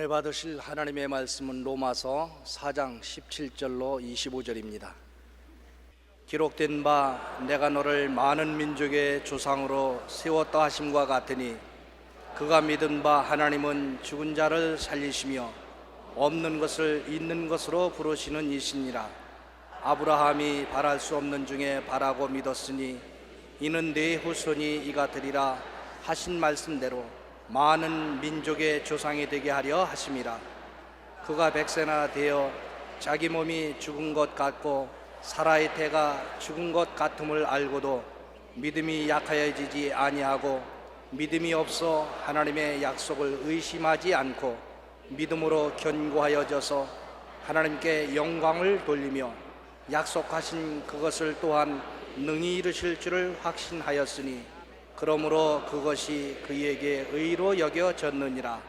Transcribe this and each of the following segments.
은혜 받으실 하나님의 말씀은 로마서 4장 17절로 25절입니다. 기록된 바 내가 너를 많은 민족의 조상으로 세웠다 하심과 같으니 그가 믿은 바 하나님은 죽은 자를 살리시며 없는 것을 있는 것으로 부르시는 이시니라. 아브라함이 바랄 수 없는 중에 바라고 믿었으니 이는 네 후손이 이가 되리라 하신 말씀대로 많은 민족의 조상이 되게 하려 하심이라. 그가 100세나 되어 자기 몸이 죽은 것 같고 사라의 태가 죽은 것 같음을 알고도 믿음이 약하여지지 아니하고 믿음이 없어 하나님의 약속을 의심하지 않고 믿음으로 견고하여져서 하나님께 영광을 돌리며 약속하신 그것을 또한 능히 이루실 줄을 확신하였으니 그러므로 그것이 그에게 의로 여겨졌느니라.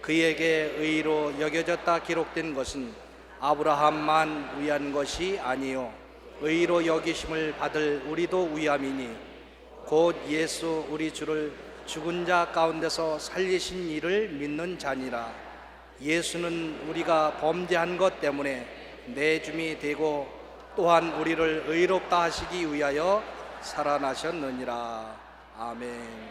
그에게 의로 여겨졌다 기록된 것은 아브라함만 위한 것이 아니요 의로 여기심을 받을 우리도 위함이니 곧 예수 우리 주를 죽은 자 가운데서 살리신 이를 믿는 자니라. 예수는 우리가 범죄한 것 때문에 내줌이 되고 또한 우리를 의롭다 하시기 위하여 살아나셨느니라. 아멘.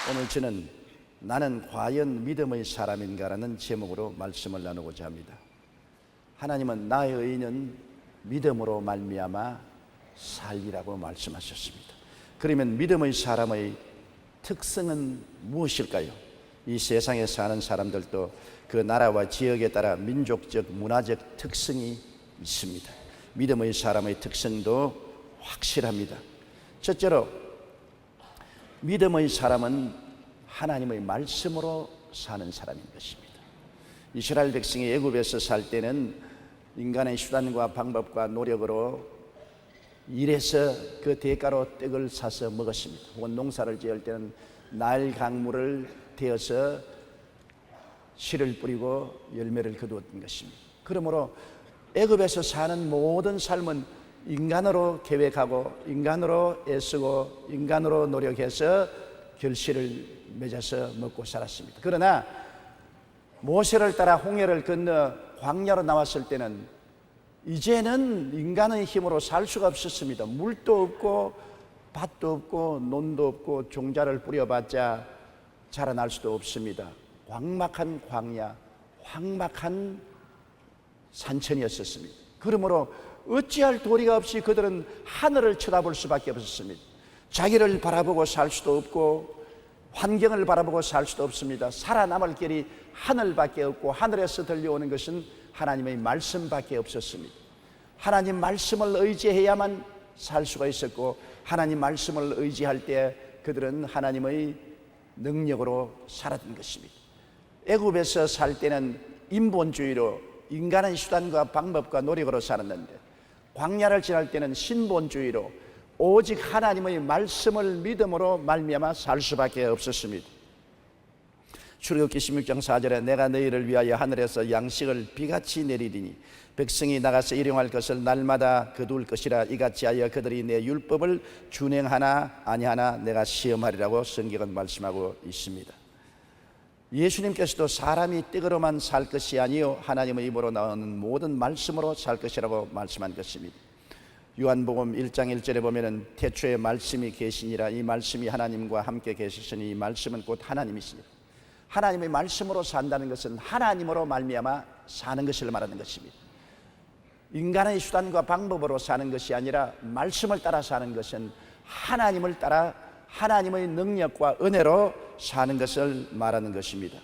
오늘 저는 나는 과연 믿음의 사람인가라는 제목으로 말씀을 나누고자 합니다. 하나님은 나의 의인은 믿음으로 말미암아 살리라고 말씀하셨습니다. 그러면 믿음의 사람의 특성은 무엇일까요? 이 세상에 사는 사람들도 그 나라와 지역에 따라 민족적, 문화적 특성이 있습니다. 믿음의 사람의 특성도 확실합니다. 첫째로 믿음의 사람은 하나님의 말씀으로 사는 사람인 것입니다. 이스라엘 백성이 애굽에서 살 때는 인간의 수단과 방법과 노력으로 일해서 그 대가로 떡을 사서 먹었습니다. 혹은 농사를 지을 때는 나일 강물을 대어서 씨를 뿌리고 열매를 거두었던 것입니다. 그러므로 애굽에서 사는 모든 삶은 인간으로 계획하고 인간으로 애쓰고 인간으로 노력해서 결실을 맺어서 먹고 살았습니다. 그러나 모세를 따라 홍해를 건너 광야로 나왔을 때는 이제는 인간의 힘으로 살 수가 없었습니다. 물도 없고 밭도 없고 논도 없고 종자를 뿌려봤자 자라날 수도 없습니다. 광막한 광야, 황막한 산천이었었습니다. 그러므로 어찌할 도리가 없이 그들은 하늘을 쳐다볼 수밖에 없었습니다. 자기를 바라보고 살 수도 없고 환경을 바라보고 살 수도 없습니다. 살아남을 길이 하늘밖에 없고 하늘에서 들려오는 것은 하나님의 말씀밖에 없었습니다. 하나님 말씀을 의지해야만 살 수가 있었고 하나님 말씀을 의지할 때 그들은 하나님의 능력으로 살았던 것입니다. 애굽에서 살 때는 인본주의로 인간의 수단과 방법과 노력으로 살았는데 광야를 지날 때는 신본주의로 오직 하나님의 말씀을 믿음으로 말미암아 살 수밖에 없었습니다. 출애굽기 16장 4절에 내가 너희를 위하여 하늘에서 양식을 비같이 내리리니 백성이 나가서 일용할 것을 날마다 거둘 것이라 이같이 하여 그들이 내 율법을 준행하나 아니하나 내가 시험하리라고 성경은 말씀하고 있습니다. 예수님께서도 사람이 떡으로만 살 것이 아니요 하나님의 입으로 나오는 모든 말씀으로 살 것이라고 말씀한 것입니다. 요한복음 1장 1절에 보면은 태초에 말씀이 계시니라 이 말씀이 하나님과 함께 계셨으니 이 말씀은 곧 하나님이시니라. 하나님의 말씀으로 산다는 것은 하나님으로 말미암아 사는 것을 말하는 것입니다. 인간의 수단과 방법으로 사는 것이 아니라 말씀을 따라 사는 것은 하나님을 따라 하나님의 능력과 은혜로 사는 것을 말하는 것입니다.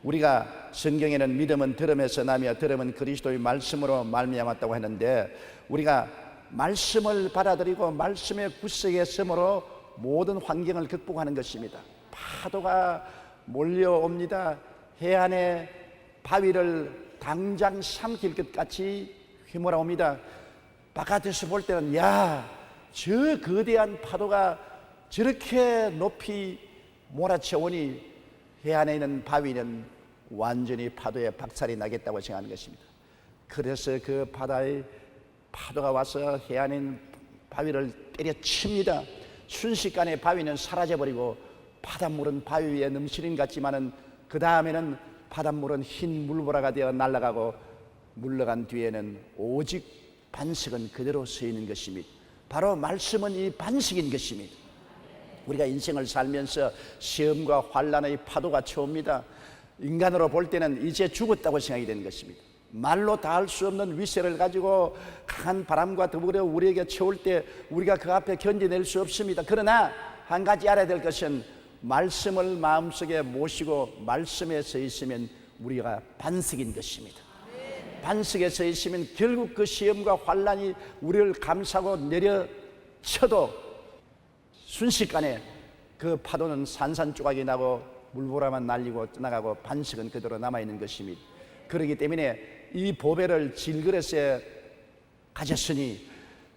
우리가 성경에는 믿음은 들음에서 나며 들음은 그리스도의 말씀으로 말미암았다고 했는데 우리가 말씀을 받아들이고 말씀의 구석에 섬으로 모든 환경을 극복하는 것입니다. 파도가 몰려옵니다. 해안의 바위를 당장 삼킬 것 같이 휘몰아옵니다. 바깥에서 볼 때는 저 거대한 파도가 저렇게 높이 몰아쳐오니 해안에 있는 바위는 완전히 파도에 박살이 나겠다고 생각하는 것입니다. 그래서 그 바다의 파도가 와서 해안에 있는 바위를 때려칩니다. 순식간에 바위는 사라져버리고 바닷물은 바위 위에 넘치는 것 같지만은 그 다음에는 바닷물은 흰 물보라가 되어 날아가고 물러간 뒤에는 오직 반석은 그대로 서 있는 것입니다. 바로 말씀은 이 반석인 것입니다. 우리가 인생을 살면서 시험과 환난의 파도가 쳐옵니다. 인간으로 볼 때는 이제 죽었다고 생각이 되는 것입니다. 말로 닿을 수 없는 위세를 가지고 강한 바람과 더불어 우리에게 쳐올 때 우리가 그 앞에 견뎌낼 수 없습니다. 그러나 한 가지 알아야 될 것은 말씀을 마음속에 모시고 말씀에 서 있으면 우리가 반석인 것입니다. 반석에 서 있으면 결국 그 시험과 환난이 우리를 감싸고 내려쳐도 순식간에 그 파도는 산산조각이 나고 물보라만 날리고 떠나가고 반석은 그대로 남아있는 것입니다. 그렇기 때문에 이 보배를 질그릇에 가졌으니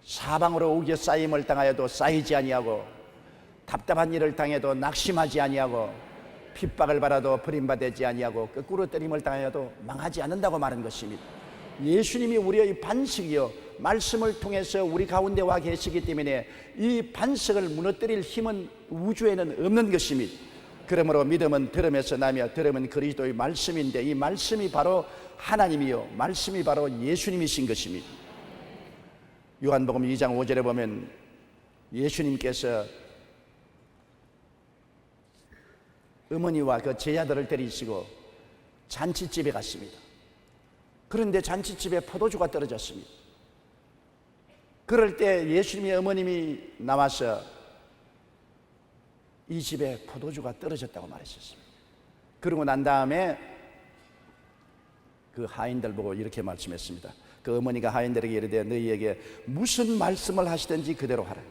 사방으로 우겨 쌓임을 당하여도 쌓이지 아니하고 답답한 일을 당해도 낙심하지 아니하고 핍박을 받아도 버림받지 아니하고 거꾸로 때림을 당하여도 망하지 않는다고 말한 것입니다. 예수님이 우리의 반석이요 말씀을 통해서 우리 가운데 와 계시기 때문에 이 반석을 무너뜨릴 힘은 우주에는 없는 것입니다. 그러므로 믿음은 들음에서 나며 들음은 그리스도의 말씀인데 이 말씀이 바로 하나님이요 말씀이 바로 예수님이신 것입니다. 요한복음 2장 5절에 보면 예수님께서 어머니와 그 제자들을 데리시고 잔치집에 갔습니다. 그런데 잔치집에 포도주가 떨어졌습니다. 그럴 때 예수님의 어머님이 나와서 이 집에 포도주가 떨어졌다고 말했었습니다. 그러고 난 다음에 그 하인들 보고 이렇게 말씀했습니다. 그 어머니가 하인들에게 이르되 너희에게 무슨 말씀을 하시든지 그대로 하라.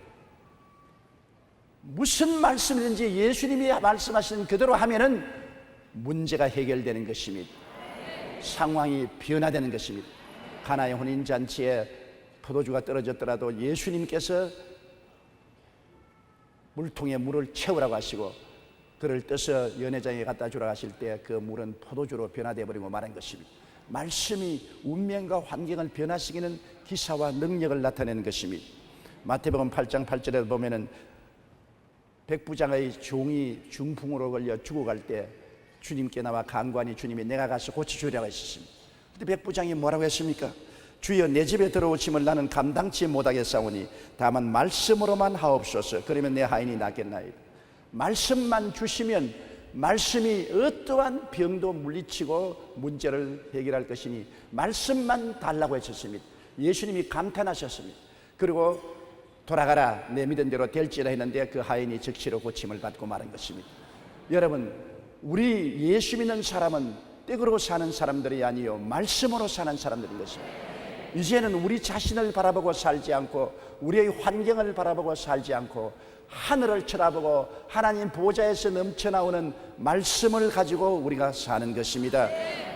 무슨 말씀이든지 예수님이 말씀하시는 그대로 하면은 문제가 해결되는 것입니다. 상황이 변화되는 것입니다. 가나의 혼인잔치에 포도주가 떨어졌더라도 예수님께서 물통에 물을 채우라고 하시고 그를 떠서 연회장에 갖다 주라고 하실 때 그 물은 포도주로 변화되어 버리고 말한 것입니다. 말씀이 운명과 환경을 변화시키는 기사와 능력을 나타내는 것입니다. 마태복음 8장 8절에 보면은 백부장의 종이 중풍으로 걸려 죽어갈 때 주님께 나와 간구하니 주님이 내가 가서 고쳐주리라고 했습니다. 근데 백부장이 뭐라고 했습니까? 주여 내 집에 들어오심을 나는 감당치 못하겠사오니 다만 말씀으로만 하옵소서. 그러면 내 하인이 낫겠나이다. 말씀만 주시면 말씀이 어떠한 병도 물리치고 문제를 해결할 것이니 말씀만 달라고 했었습니다. 예수님이 감탄하셨습니다. 그리고 돌아가라 내 믿은 대로 될지라 했는데 그 하인이 즉시로 고침을 받고 말한 것입니다. 여러분, 우리 예수 믿는 사람은 떼그로 사는 사람들이 아니요 말씀으로 사는 사람들인 것입니다. 이제는 우리 자신을 바라보고 살지 않고 우리의 환경을 바라보고 살지 않고 하늘을 쳐다보고 하나님 보좌에서 넘쳐나오는 말씀을 가지고 우리가 사는 것입니다.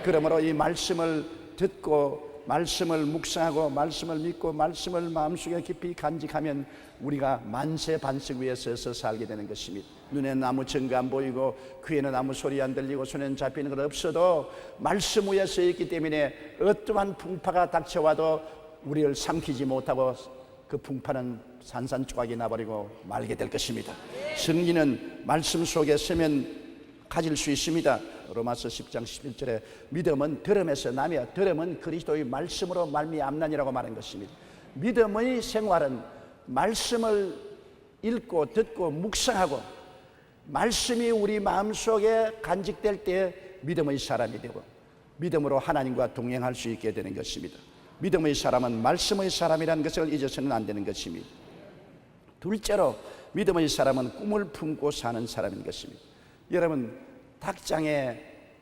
그러므로 이 말씀을 듣고 말씀을 묵상하고 말씀을 믿고 말씀을 마음속에 깊이 간직하면 우리가 만세 반석 위에 서서 살게 되는 것입니다. 눈에는 아무 증거 안 보이고 귀에는 아무 소리 안 들리고 손에는 잡히는 것 없어도 말씀 위에 서 있기 때문에 어떠한 풍파가 닥쳐와도 우리를 삼키지 못하고 그 풍파는 산산조각이 나버리고 말게 될 것입니다. 승리는 말씀 속에 서면 가질 수 있습니다. 로마서 10장 11절에 믿음은 들음에서 나며 들음은 그리스도의 말씀으로 말미암나니라고 말한 것입니다. 믿음의 생활은 말씀을 읽고 듣고 묵상하고 말씀이 우리 마음속에 간직될 때 믿음의 사람이 되고 믿음으로 하나님과 동행할 수 있게 되는 것입니다. 믿음의 사람은 말씀의 사람이라는 것을 잊어서는 안 되는 것입니다. 둘째로 믿음의 사람은 꿈을 품고 사는 사람인 것입니다. 여러분, 닭장에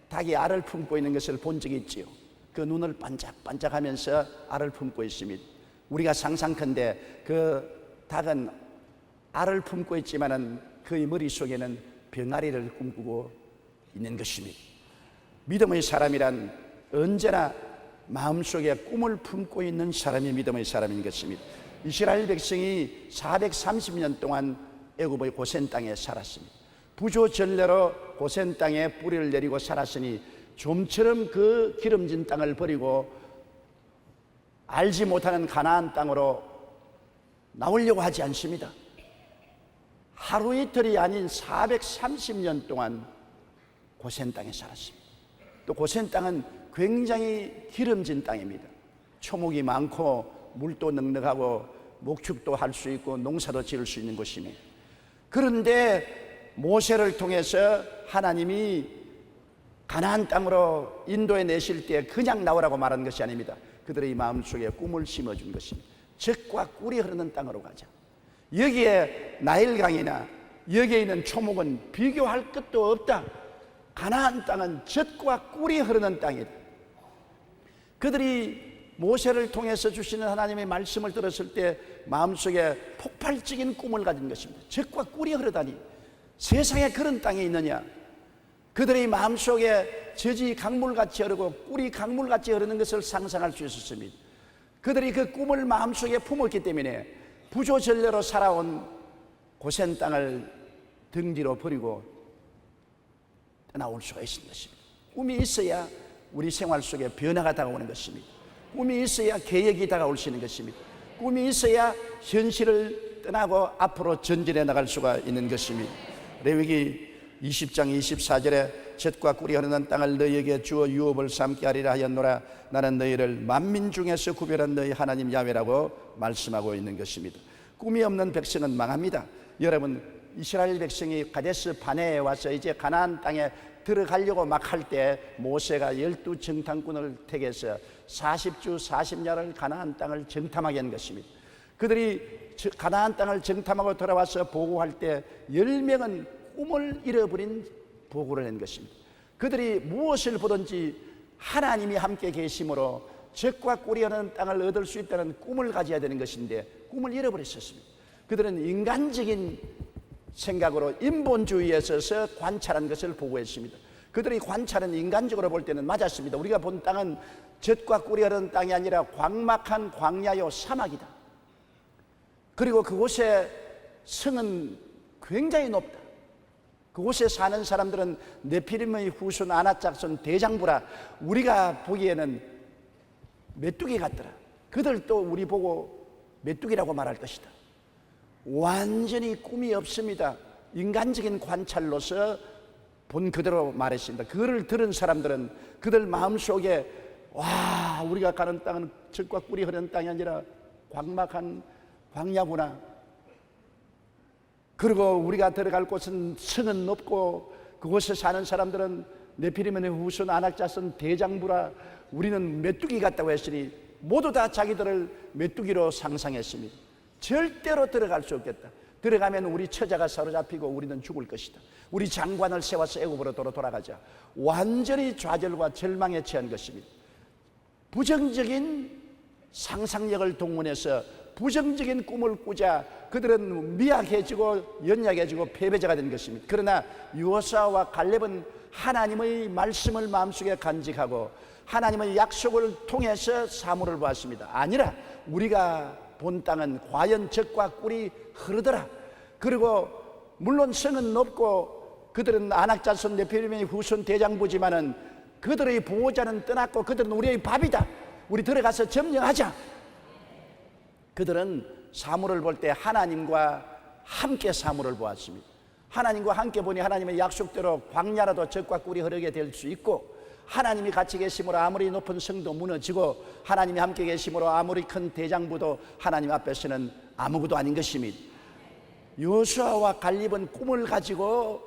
닭이 알을 품고 있는 것을 본 적이 있지요. 그 눈을 반짝반짝하면서 알을 품고 있습니다. 우리가 상상컨대 그 닭은 알을 품고 있지만은 그의 머릿속에는 병아리를 꿈꾸고 있는 것입니다. 믿음의 사람이란 언제나 마음속에 꿈을 품고 있는 사람이 믿음의 사람인 것입니다. 이스라엘 백성이 430년 동안 애굽의 고센 땅에 살았습니다. 부조전례로 고센 땅에 뿌리를 내리고 살았으니 좀처럼 그 기름진 땅을 버리고 알지 못하는 가나안 땅으로 나오려고 하지 않습니다. 하루 이틀이 아닌 430년 동안 고센 땅에 살았습니다. 또 고센 땅은 굉장히 기름진 땅입니다. 초목이 많고 물도 넉넉하고 목축도 할 수 있고 농사도 지을 수 있는 곳입니다. 그런데 모세를 통해서 하나님이 가나안 땅으로 인도해 내실 때 그냥 나오라고 말한 것이 아닙니다. 그들의 마음속에 꿈을 심어준 것입니다. 젖과 꿀이 흐르는 땅으로 가자. 여기에 나일강이나 여기에 있는 초목은 비교할 것도 없다. 가나안 땅은 젖과 꿀이 흐르는 땅이다. 그들이 모세를 통해서 주시는 하나님의 말씀을 들었을 때 마음속에 폭발적인 꿈을 가진 것입니다. 젖과 꿀이 흐르다니 세상에 그런 땅이 있느냐. 그들의 마음속에 젖이 강물같이 흐르고 꿀이 강물같이 흐르는 것을 상상할 수 있었습니다. 그들이 그 꿈을 마음속에 품었기 때문에 부조전례로 살아온 고센 땅을 등 뒤로 버리고 떠나올 수가 있는 것입니다. 꿈이 있어야 우리 생활 속에 변화가 다가오는 것입니다. 꿈이 있어야 계획이 다가올 수 있는 것입니다. 꿈이 있어야 현실을 떠나고 앞으로 전진해 나갈 수가 있는 것입니다. 레위기 20장 24절에 젖과 꿀이 흐르는 땅을 너희에게 주어 유업을 삼게 하리라 하였노라. 나는 너희를 만민 중에서 구별한 너희 하나님 야훼라고 말씀하고 있는 것입니다. 꿈이 없는 백성은 망합니다. 여러분, 이스라엘 백성이 가데스 바네에 와서 이제 가나안 땅에 들어가려고 막 할 때 모세가 12 정탐꾼을 택해서 40주 40야를 가나안 땅을 정탐하게 한 것입니다. 그들이 가나안 땅을 정탐하고 돌아와서 보고할 때 10명은 꿈을 잃어버린 보고를 한 것입니다. 그들이 무엇을 보든지 하나님이 함께 계심으로 적과 꿀이 흐르는 땅을 얻을 수 있다는 꿈을 가져야 되는 것인데 꿈을 잃어버렸었습니다. 그들은 인간적인 생각으로 인본주의에 있어서 관찰한 것을 보고했습니다. 그들이 관찰은 인간적으로 볼 때는 맞았습니다. 우리가 본 땅은 젖과 꿀이 흐르는 땅이 아니라 광막한 광야요 사막이다. 그리고 그곳의 성은 굉장히 높다. 그곳에 사는 사람들은 네피림의 후손 아낙작손 대장부라 우리가 보기에는 메뚜기 같더라. 그들도 우리 보고 메뚜기라고 말할 것이다. 완전히 꿈이 없습니다. 인간적인 관찰로서 본 그대로 말했습니다. 그를 들은 사람들은 그들 마음속에 와, 우리가 가는 땅은 젖과 꿀이 흐르는 땅이 아니라 광막한 광야구나. 그리고 우리가 들어갈 곳은 성은 높고 그곳에 사는 사람들은 네피림의 후손 아낙자손 대장부라 우리는 메뚜기 같다고 했으니 모두 다 자기들을 메뚜기로 상상했습니다. 절대로 들어갈 수 없겠다. 들어가면 우리 처자가 사로잡히고 우리는 죽을 것이다. 우리 장관을 세워서 애굽으로 돌아가자. 완전히 좌절과 절망에 처한 것입니다. 부정적인 상상력을 동원해서 부정적인 꿈을 꾸자 그들은 미약해지고 연약해지고 패배자가 된 것입니다. 그러나 여호수아와 갈렙은 하나님의 말씀을 마음속에 간직하고 하나님의 약속을 통해서 사물을 보았습니다. 아니라 우리가 본 땅은 과연 젖과 꿀이 흐르더라. 그리고 물론 성은 높고 그들은 아낙자손 네피림의 후손 대장부지만은 그들의 보호자는 떠났고 그들은 우리의 밥이다. 우리 들어가서 점령하자. 그들은 사물을 볼 때 하나님과 함께 사물을 보았습니다. 하나님과 함께 보니 하나님의 약속대로 광야라도 젖과 꿀이 흐르게 될 수 있고 하나님이 같이 계심으로 아무리 높은 성도 무너지고 하나님이 함께 계심으로 아무리 큰 대장부도 하나님 앞에서는 아무것도 아닌 것입니다. 여호수아와 갈렙은 꿈을 가지고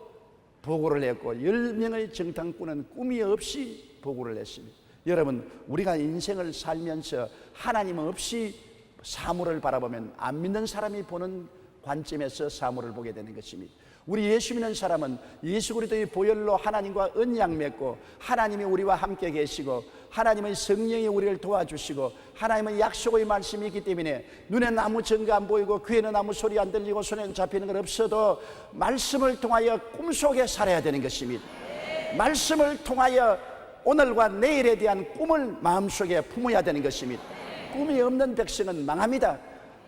보고를 했고 10명의 정탐꾼은 꿈이 없이 보고를 했습니다. 여러분, 우리가 인생을 살면서 하나님 없이 사물을 바라보면 안 믿는 사람이 보는 관점에서 사물을 보게 되는 것입니다. 우리 예수 믿는 사람은 예수 그리스도의 보혈로 하나님과 언약 맺고 하나님이 우리와 함께 계시고 하나님의 성령이 우리를 도와주시고 하나님의 약속의 말씀이 있기 때문에 눈에는 아무 증거 안 보이고 귀에는 아무 소리 안 들리고 손에는 잡히는 건 없어도 말씀을 통하여 꿈속에 살아야 되는 것입니다. 말씀을 통하여 오늘과 내일에 대한 꿈을 마음속에 품어야 되는 것입니다. 꿈이 없는 백성은 망합니다.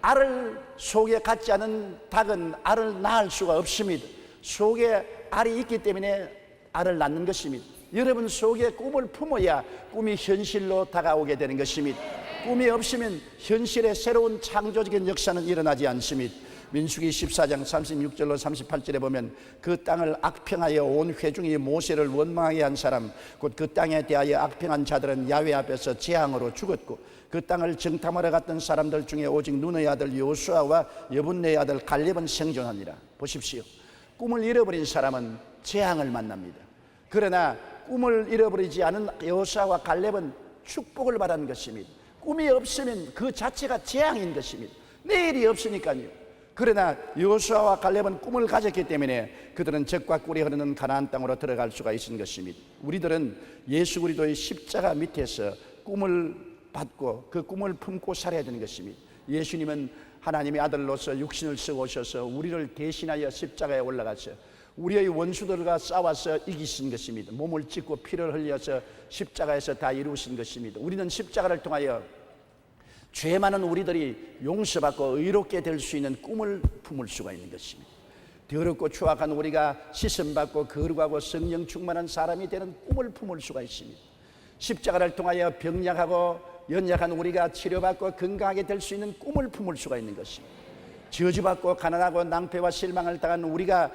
알을 속에 갖지 않은 닭은 알을 낳을 수가 없습니다. 속에 알이 있기 때문에 알을 낳는 것입니다. 여러분 속에 꿈을 품어야 꿈이 현실로 다가오게 되는 것입니다. 꿈이 없으면 현실의 새로운 창조적인 역사는 일어나지 않습니다. 민수기 14장 36절로 38절에 보면 그 땅을 악평하여 온 회중이 모세를 원망하게 한 사람 곧 그 땅에 대하여 악평한 자들은 야훼 앞에서 재앙으로 죽었고 그 땅을 정탐하러 갔던 사람들 중에 오직 눈의 아들 여호수아와 여분네의 아들 갈렙은 생존하니라. 보십시오. 꿈을 잃어버린 사람은 재앙을 만납니다. 그러나 꿈을 잃어버리지 않은 여호수아와 갈렙은 축복을 받은 것입니다. 꿈이 없으면 그 자체가 재앙인 것입니다. 내일이 없으니까요. 그러나 여호수아와 갈렙은 꿈을 가졌기 때문에 그들은 젖과 꿀이 흐르는 가나안 땅으로 들어갈 수가 있는 것입니다. 우리들은 예수 그리스도의 십자가 밑에서 꿈을 받고 그 꿈을 품고 살아야 되는 것입니다. 예수님은 하나님의 아들로서 육신을 쓰고 오셔서 우리를 대신하여 십자가에 올라가서 우리의 원수들과 싸워서 이기신 것입니다. 몸을 찢고 피를 흘려서 십자가에서 다 이루신 것입니다. 우리는 십자가를 통하여 죄 많은 우리들이 용서받고 의롭게 될 수 있는 꿈을 품을 수가 있는 것입니다. 더럽고 추악한 우리가 씻음받고 거룩하고 성령 충만한 사람이 되는 꿈을 품을 수가 있습니다. 십자가를 통하여 병약하고 연약한 우리가 치료받고 건강하게 될 수 있는 꿈을 품을 수가 있는 것입니다. 저주받고 가난하고 낭패와 실망을 당한 우리가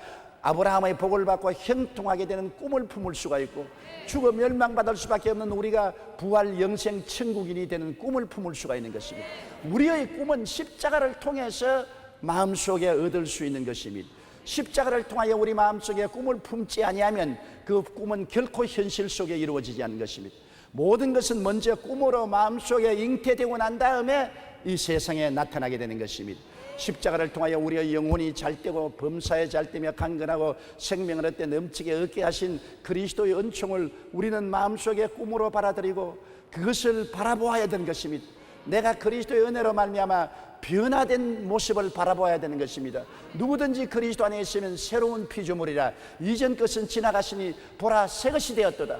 아브라함의 복을 받고 형통하게 되는 꿈을 품을 수가 있고 죽어 멸망받을 수밖에 없는 우리가 부활 영생 천국인이 되는 꿈을 품을 수가 있는 것입니다. 우리의 꿈은 십자가를 통해서 마음속에 얻을 수 있는 것입니다. 십자가를 통하여 우리 마음속에 꿈을 품지 아니하면 그 꿈은 결코 현실 속에 이루어지지 않는 것입니다. 모든 것은 먼저 꿈으로 마음속에 잉태되고 난 다음에 이 세상에 나타나게 되는 것입니다. 십자가를 통하여 우리의 영혼이 잘되고 범사에 잘되며 강건하고 생명을 얻되 넘치게 얻게 하신 그리스도의 은총을 우리는 마음속에 꿈으로 받아들이고 그것을 바라보아야 되는 것입니다. 내가 그리스도의 은혜로 말미암아 변화된 모습을 바라보아야 되는 것입니다. 누구든지 그리스도 안에 있으면 새로운 피조물이라. 이전 것은 지나갔으니 보라 새 것이 되었도다.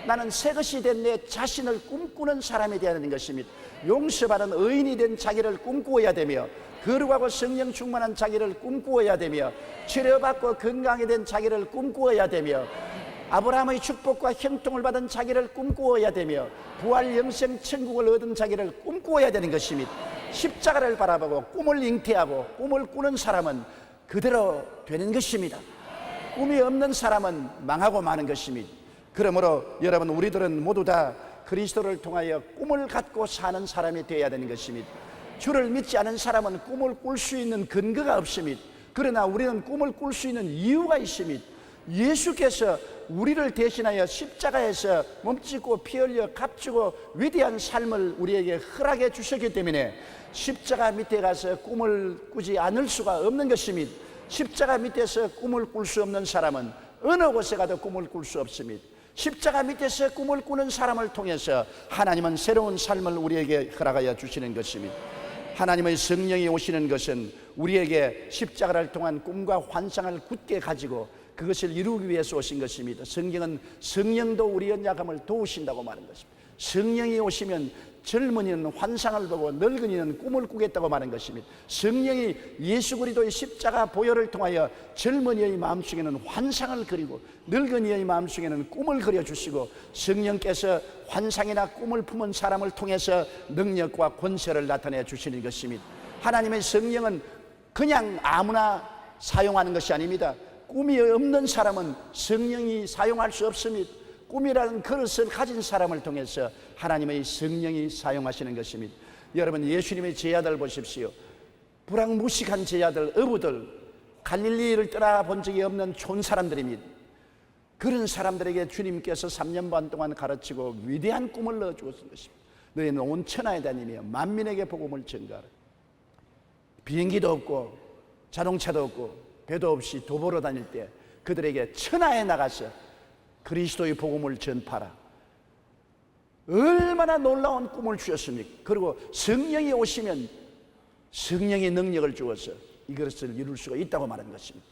나는 새 것이 된 내 자신을 꿈꾸는 사람이 되어야 하는 것입니다. 용서받은 의인이 된 자기를 꿈꾸어야 되며 거룩하고 성령 충만한 자기를 꿈꾸어야 되며 치료받고 건강이 된 자기를 꿈꾸어야 되며 아브라함의 축복과 형통을 받은 자기를 꿈꾸어야 되며 부활 영생 천국을 얻은 자기를 꿈꾸어야 되는 것입니다. 십자가를 바라보고 꿈을 잉태하고 꿈을 꾸는 사람은 그대로 되는 것입니다. 꿈이 없는 사람은 망하고 마는 것입니다. 그러므로 여러분, 우리들은 모두 다 그리스도를 통하여 꿈을 갖고 사는 사람이 되어야 되는 것입니다. 주를 믿지 않은 사람은 꿈을 꿀 수 있는 근거가 없습니다. 그러나 우리는 꿈을 꿀 수 있는 이유가 있습니다. 예수께서 우리를 대신하여 십자가에서 몸짓고 피 흘려 값지고 위대한 삶을 우리에게 허락해 주셨기 때문에 십자가 밑에 가서 꿈을 꾸지 않을 수가 없는 것입니다. 십자가 밑에서 꿈을 꿀 수 없는 사람은 어느 곳에 가도 꿈을 꿀 수 없습니다. 십자가 밑에서 꿈을 꾸는 사람을 통해서 하나님은 새로운 삶을 우리에게 허락하여 주시는 것입니다. 하나님의 성령이 오시는 것은 우리에게 십자가를 통한 꿈과 환상을 굳게 가지고 그것을 이루기 위해서 오신 것입니다. 성경은 성령도 우리 연약함을 도우신다고 말한 것입니다. 성령이 오시면 젊은이는 환상을 보고 늙은이는 꿈을 꾸겠다고 말한 것입니다. 성령이 예수 그리스도의 십자가 보혈을 통하여 젊은이의 마음속에는 환상을 그리고 늙은이의 마음속에는 꿈을 그려주시고 성령께서 환상이나 꿈을 품은 사람을 통해서 능력과 권세를 나타내 주시는 것입니다. 하나님의 성령은 그냥 아무나 사용하는 것이 아닙니다. 꿈이 없는 사람은 성령이 사용할 수 없습니다. 꿈이라는 그릇을 가진 사람을 통해서 하나님의 성령이 사용하시는 것입니다. 여러분, 예수님의 제자들 보십시오. 불황무식한 제자들, 어부들, 갈릴리를 떠나본 적이 없는 촌 사람들입니다. 그런 사람들에게 주님께서 3년 반 동안 가르치고 위대한 꿈을 넣어주었던 것입니다. 너희는 온 천하에 다니며 만민에게 복음을 전가하라. 비행기도 없고 자동차도 없고 배도 없이 도보로 다닐 때 그들에게 천하에 나가서 그리스도의 복음을 전파라. 얼마나 놀라운 꿈을 주셨습니까? 그리고 성령이 오시면 성령의 능력을 주어서 이것을 이룰 수가 있다고 말한 것입니다.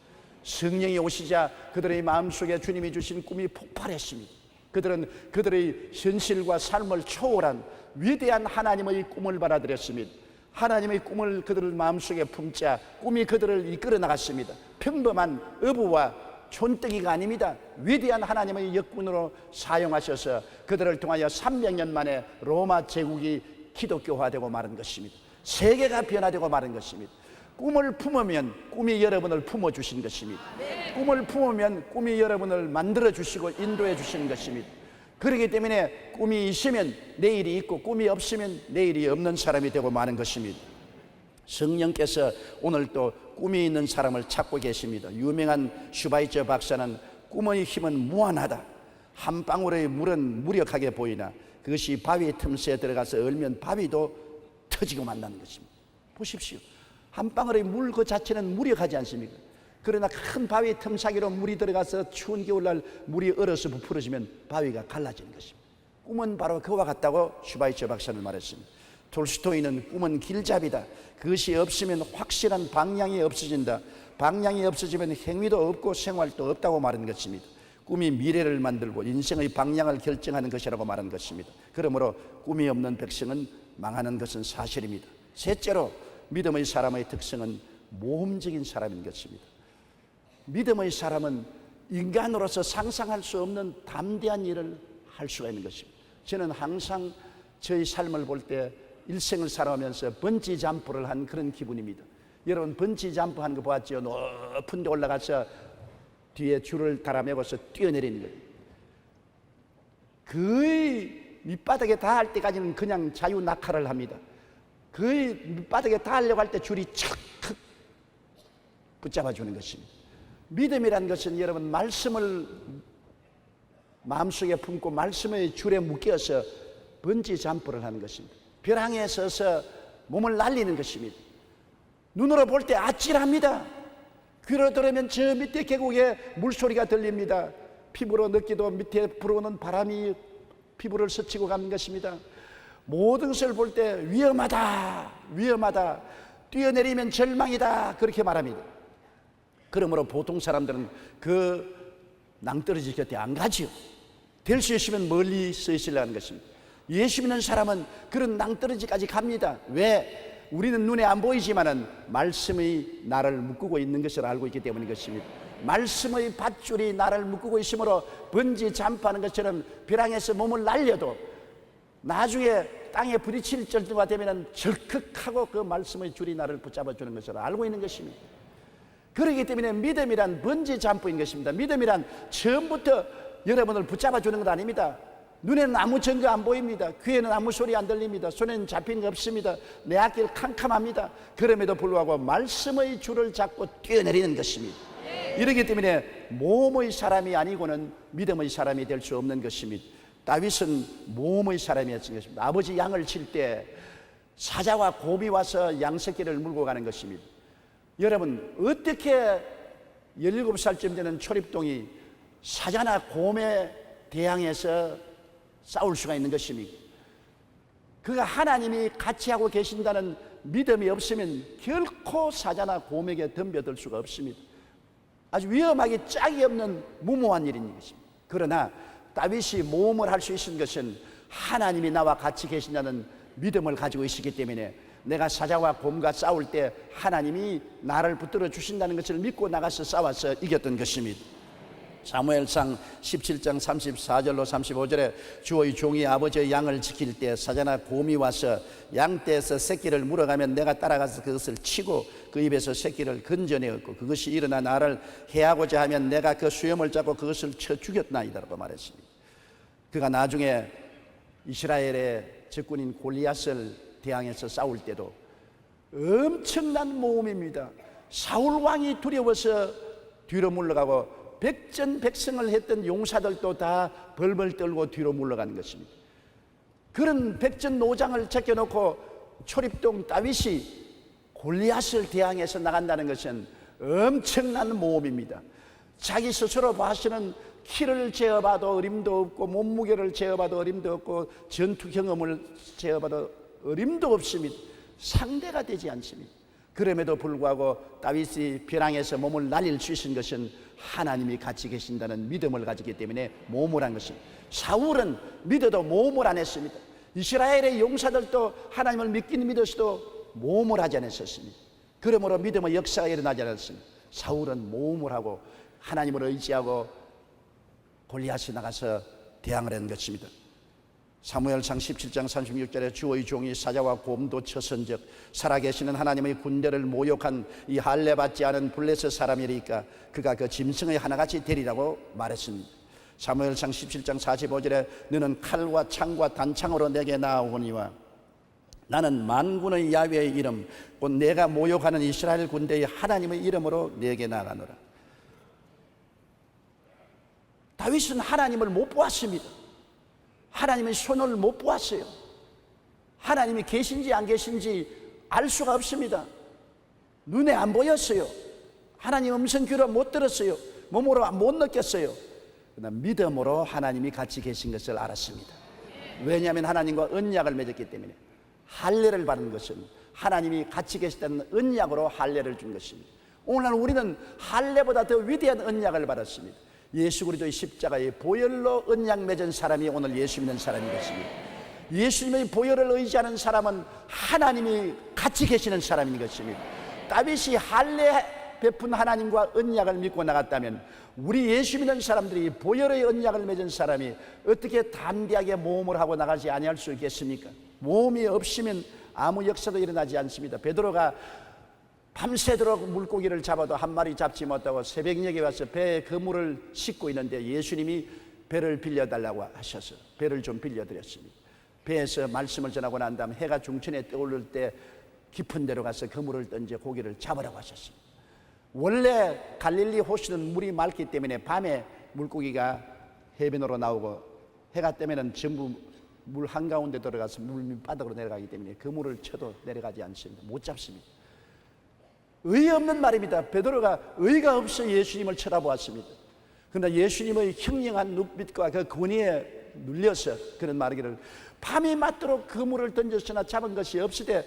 성령이 오시자 그들의 마음속에 주님이 주신 꿈이 폭발했습니다. 그들은 그들의 현실과 삶을 초월한 위대한 하나님의 꿈을 받아들였습니다. 하나님의 꿈을 그들 마음속에 품자 꿈이 그들을 이끌어 나갔습니다. 평범한 어부와 촌뜨기가 아닙니다. 위대한 하나님의 역군으로 사용하셔서 그들을 통하여 300년 만에 로마 제국이 기독교화되고 마른 것입니다. 세계가 변화되고 마른 것입니다. 꿈을 품으면 꿈이 여러분을 품어주신 것입니다. 꿈을 품으면 꿈이 여러분을 만들어주시고 인도해 주시는 것입니다. 그렇기 때문에 꿈이 있으면 내일이 있고 꿈이 없으면 내일이 없는 사람이 되고 마는 것입니다. 성령께서 오늘 또 꿈이 있는 사람을 찾고 계십니다. 유명한 슈바이처 박사는 꿈의 힘은 무한하다. 한 방울의 물은 무력하게 보이나 그것이 바위 틈새에 들어가서 얼면 바위도 터지고 만나는 것입니다. 보십시오. 한 방울의 물 그 자체는 무력하지 않습니까? 그러나 큰 바위 틈사기로 물이 들어가서 추운 겨울날 물이 얼어서 부풀어지면 바위가 갈라지는 것입니다. 꿈은 바로 그와 같다고 슈바이처 박사는 말했습니다. 톨스토이는 꿈은 길잡이다. 그것이 없으면 확실한 방향이 없어진다. 방향이 없어지면 행위도 없고 생활도 없다고 말한 것입니다. 꿈이 미래를 만들고 인생의 방향을 결정하는 것이라고 말한 것입니다. 그러므로 꿈이 없는 백성은 망하는 것은 사실입니다. 셋째로 믿음의 사람의 특성은 모험적인 사람인 것입니다. 믿음의 사람은 인간으로서 상상할 수 없는 담대한 일을 할 수가 있는 것입니다. 저는 항상 저희 삶을 볼 때 일생을 살아오면서 번지 점프를 한 그런 기분입니다. 여러분 번지 점프 한 거 보았죠? 높은 데 올라가서 뒤에 줄을 달아매고서 뛰어내리는 거예요. 거의 밑바닥에 닿을 때까지는 그냥 자유 낙하를 합니다. 거의 밑바닥에 닿으려고 할 때 줄이 착 붙잡아 주는 것입니다. 믿음이란 것은 여러분 말씀을 마음속에 품고 말씀의 줄에 묶여서 번지 점프를 하는 것입니다. 벼랑에 서서 몸을 날리는 것입니다. 눈으로 볼 때 아찔합니다. 귀로 들으면 저 밑에 계곡에 물소리가 들립니다. 피부로 느끼도 밑에 불어오는 바람이 피부를 스치고 가는 것입니다. 모든 것을 볼 때 위험하다, 위험하다, 뛰어내리면 절망이다, 그렇게 말합니다. 그러므로 보통 사람들은 그 낭떠러지 곁에 안 가지요. 될 수 있으면 멀리 서 있으려는 것입니다. 예수 믿는 사람은 그런 낭떠러지까지 갑니다. 왜? 우리는 눈에 안 보이지만은 말씀이 나를 묶고 있는 것을 알고 있기 때문인 것입니다. 말씀의 밧줄이 나를 묶고 있으므로 번지 잠파하는 것처럼 벼랑에서 몸을 날려도 나중에 땅에 부딪힐 정도가 되면은 절컥하고 그 말씀의 줄이 나를 붙잡아 주는 것을 알고 있는 것입니다. 그렇기 때문에 믿음이란 번지 잠프인 것입니다. 믿음이란 처음부터 여러분을 붙잡아 주는 것 아닙니다. 눈에는 아무 증거 안 보입니다. 귀에는 아무 소리 안 들립니다. 손에는 잡힌 거 없습니다. 내 앞길 캄캄합니다. 그럼에도 불구하고 말씀의 줄을 잡고 뛰어내리는 것입니다. 이렇기 때문에 모험의 사람이 아니고는 믿음의 사람이 될 수 없는 것입니다. 다윗은 모험의 사람이었던 것입니다. 아버지 양을 칠 때 사자와 곰이 와서 양 새끼를 물고 가는 것입니다. 여러분, 어떻게 17살쯤 되는 초립동이 사자나 곰에 대항해서 싸울 수가 있는 것입니까? 그가 하나님이 같이 하고 계신다는 믿음이 없으면 결코 사자나 곰에게 덤벼들 수가 없습니다. 아주 위험하기 짝이 없는 무모한 일인 것입니다. 그러나 다윗이 모험을 할 수 있는 것은 하나님이 나와 같이 계신다는 믿음을 가지고 있었기 때문에 내가 사자와 곰과 싸울 때 하나님이 나를 붙들어 주신다는 것을 믿고 나가서 싸워서 이겼던 것입니다. 사무엘상 17장 34절로 35절에 주의 종이 아버지의 양을 지킬 때 사자나 곰이 와서 양떼에서 새끼를 물어가면 내가 따라가서 그것을 치고 그 입에서 새끼를 건져내었고 그것이 일어나 나를 해하고자 하면 내가 그 수염을 잡고 그것을 쳐 죽였나이다라고 말했습니다. 그가 나중에 이스라엘의 적군인 골리앗을 대항해서 싸울 때도 엄청난 모험입니다. 사울 왕이 두려워서 뒤로 물러가고 백전백승을 했던 용사들도 다 벌벌 떨고 뒤로 물러가는 것입니다. 그런 백전노장을 제껴놓고 초립동 다윗이 골리앗을 대항해서 나간다는 것은 엄청난 모험입니다. 자기 스스로 봐서는 키를 재어봐도 어림도 없고 몸무게를 재어봐도 어림도 없고 전투 경험을 재어봐도 어림도 없습니다. 상대가 되지 않습니다. 그럼에도 불구하고 다윗이 벼랑에서 몸을 날릴 수 있는 것은 하나님이 같이 계신다는 믿음을 가지기 때문에 모험을 한 것입니다. 사울은 믿어도 모험을 안 했습니다. 이스라엘의 용사들도 하나님을 믿긴 믿었어도 모험을 하지 않았습니다. 그러므로 믿음의 역사가 일어나지 않았습니다. 사울은 모험을 하고 하나님을 의지하고 골리앗이 나가서 대항을 한 것입니다. 사무엘상 17장 36절에 주의 종이 사자와 곰도 쳐선즉 살아계시는 하나님의 군대를 모욕한 이 할례받지 않은 블레셋 사람이리까 그가 그 짐승의 하나같이 되리라고 말했습니다. 사무엘상 17장 45절에 너는 칼과 창과 단창으로 내게 나아오거니와 나는 만군의 야훼의 이름 곧 내가 모욕하는 이스라엘 군대의 하나님의 이름으로 내게 나아가노라. 다윗은 하나님을 못 보았습니다. 하나님의 손을 못 보았어요. 하나님이 계신지 안 계신지 알 수가 없습니다. 눈에 안 보였어요. 하나님 음성 귀로 못 들었어요. 몸으로 못 느꼈어요. 그러나 믿음으로 하나님이 같이 계신 것을 알았습니다. 왜냐하면 하나님과 언약을 맺었기 때문에 할례를 받은 것은 하나님이 같이 계시다는 언약으로 할례를 준 것입니다. 오늘날 우리는 할례보다 더 위대한 언약을 받았습니다. 예수 그리스도의 십자가의 보혈로 언약 맺은 사람이 오늘 예수 믿는 사람인 것입니다. 예수님의 보혈을 의지하는 사람은 하나님이 같이 계시는 사람인 것입니다. 다윗이 할례 베푼 하나님과 언약을 믿고 나갔다면 우리 예수 믿는 사람들이 보혈의 언약을 맺은 사람이 어떻게 담대하게 모험을 하고 나가지 아니할 수 있겠습니까? 모험이 없으면 아무 역사도 일어나지 않습니다. 베드로가 밤새도록 물고기를 잡아도 한 마리 잡지 못하고 새벽녘에 와서 배에 그물을 싣고 있는데 예수님이 배를 빌려달라고 하셔서 배를 좀 빌려드렸습니다. 배에서 말씀을 전하고 난 다음 해가 중천에 떠오를 때 깊은 데로 가서 그물을 던져 고기를 잡으라고 하셨습니다. 원래 갈릴리 호수는 물이 맑기 때문에 밤에 물고기가 해변으로 나오고 해가 뜨면은 전부 물 한가운데 들어가서 물 밑바닥으로 내려가기 때문에 그 물을 쳐도 내려가지 않습니다. 못 잡습니다. 의의 없는 말입니다. 베드로가 의의가 없어 예수님을 쳐다보았습니다. 그러나 예수님의 형령한 눈빛과 그 권위에 눌려서 그런 말하기를 밤이 맞도록 그물을 던졌으나 잡은 것이 없으되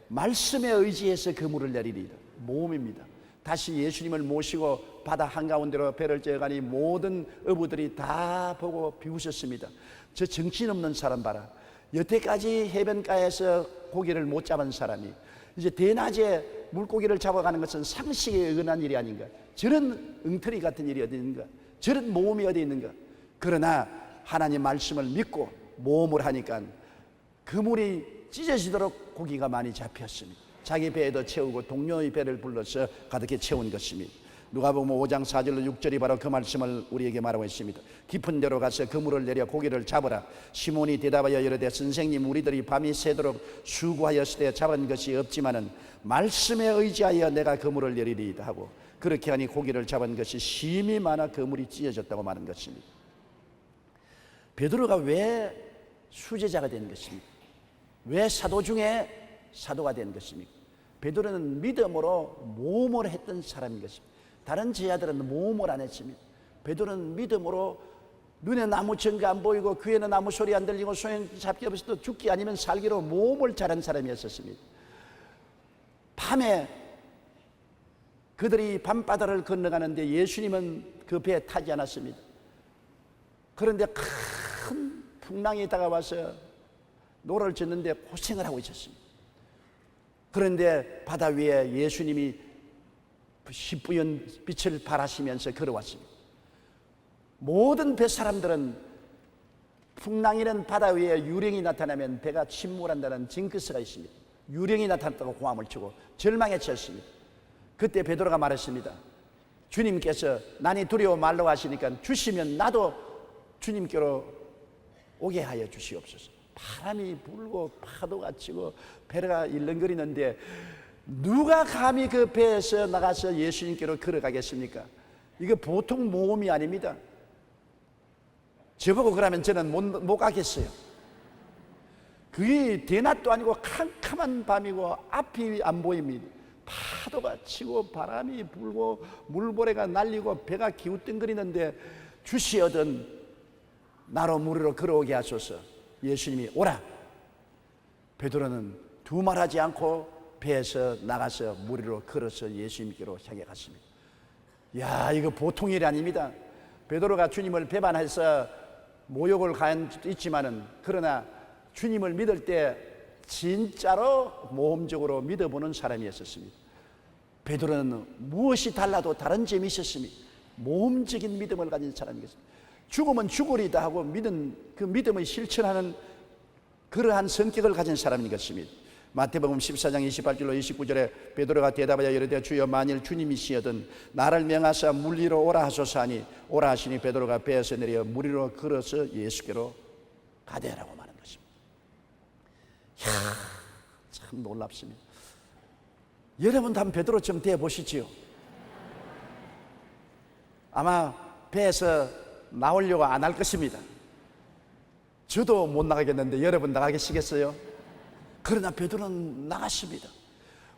말씀에 의지해서 그물을 내리리이다. 모험입니다. 다시 예수님을 모시고 바다 한가운데로 배를 떼어가니 모든 어부들이 다 보고 비웃었습니다. 저 정신없는 사람 봐라. 여태까지 해변가에서 고기를 못 잡은 사람이 이제 대낮에 물고기를 잡아가는 것은 상식에 어긋난 일이 아닌가. 저런 엉터리 같은 일이 어디 있는가. 저런 모험이 어디 있는가. 그러나 하나님 말씀을 믿고 모험을 하니까 그물이 찢어지도록 고기가 많이 잡혔습니다. 자기 배에도 채우고 동료의 배를 불러서 가득히 채운 것입니다. 누가복음 5장 4절로 6절이 바로 그 말씀을 우리에게 말하고 있습니다. 깊은 데로 가서 그물을 내려 고기를 잡으라. 시몬이 대답하여 이르되 선생님, 우리들이 밤이 새도록 수고하였을 때 잡은 것이 없지만은 말씀에 의지하여 내가 그물을 내리리이다 하고, 그렇게 하니 고기를 잡은 것이 심히 많아 그물이 찢어졌다고 말한 것입니다. 베드로가 왜 수제자가 된 것입니까? 왜 사도 중에 사도가 된 것입니까? 베드로는 믿음으로 모험을 했던 사람인 것입니다. 다른 제자들은 모험을 안 했습니다. 베드로는 믿음으로 눈에 나무 전가 안 보이고 귀에는 아무 소리 안 들리고 소용 잡기 없어도 죽기 아니면 살기로 모험을 잘한 사람이었습니다. 밤에 그들이 밤바다를 건너가는데 예수님은 그 배에 타지 않았습니다. 그런데 큰 풍랑이 다가와서 노를 젓는데 고생을 하고 있었습니다. 그런데 바다 위에 예수님이 희뿌연 빛을 발하시면서 걸어왔습니다. 모든 뱃사람들은 풍랑이는 바다 위에 유령이 나타나면 배가 침몰한다는 징크스가 있습니다. 유령이 나타났다고 고함을 치고 절망에 처했습니다. 그때 베드로가 말했습니다. 주님께서 난이 두려워 말로 하시니까 주시면 나도 주님께로 오게 하여 주시옵소서. 바람이 불고 파도가 치고 배가 일렁거리는데 누가 감히 그 배에서 나가서 예수님께로 걸어가겠습니까? 이거 보통 모험이 아닙니다. 저보고 그러면 저는 못 가겠어요. 그게 대낮도 아니고 캄캄한 밤이고 앞이 안 보입니다. 파도가 치고 바람이 불고 물보레가 날리고 배가 기우뚱거리는데 주시어든 나로 무리로 걸어오게 하소서. 예수님이 오라. 베드로는 두말하지 않고 배에서 나가서 무리로 걸어서 예수님께로 향해 갔습니다. 야, 이거 보통 일이 아닙니다. 베드로가 주님을 배반해서 모욕을 가한 적도 있지만은, 그러나 주님을 믿을 때 진짜로 모험적으로 믿어보는 사람이었습니다. 베드로는 무엇이 달라도 다른 점이 있었습니다. 모험적인 믿음을 가진 사람이었습니다. 죽으면 죽으리다 하고 그 믿음을 실천하는 그러한 성격을 가진 사람인 것입니다. 마태복음 14장 28절로 29절에 베드로가 대답하여 이르되 주여, 만일 주님이시여든 나를 명하사 물 위로 오라 하소서 하니, 오라 하시니 베드로가 배에서 내려 물 위로 걸어서 예수께로 가되라고 말한 것입니다. 이야, 참 놀랍습니다. 여러분도 한번 베드로처럼 되어 보시지요. 아마 배에서 나오려고 안 할 것입니다. 저도 못 나가겠는데 여러분 나가겠시겠어요? 그러나 베드로는 나갔습니다.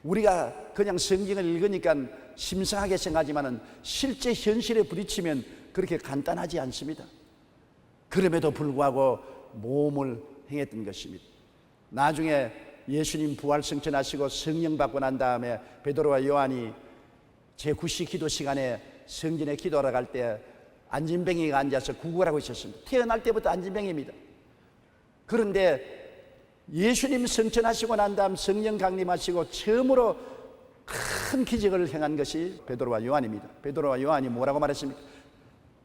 우리가 그냥 성경을 읽으니까 심상하게 생각하지만 실제 현실에 부딪히면 그렇게 간단하지 않습니다. 그럼에도 불구하고 모험을 행했던 것입니다. 나중에 예수님 부활 승천하시고 성령 받고 난 다음에 베드로와 요한이 제9시 기도 시간에 성전에 기도하러 갈 때 안진뱅이가 앉아서 구걸하고 있었습니다. 태어날 때부터 안진뱅이입니다. 그런데 예수님 승천하시고 난 다음 성령 강림하시고 처음으로 큰 기적을 행한 것이 베드로와 요한입니다. 베드로와 요한이 뭐라고 말했습니까?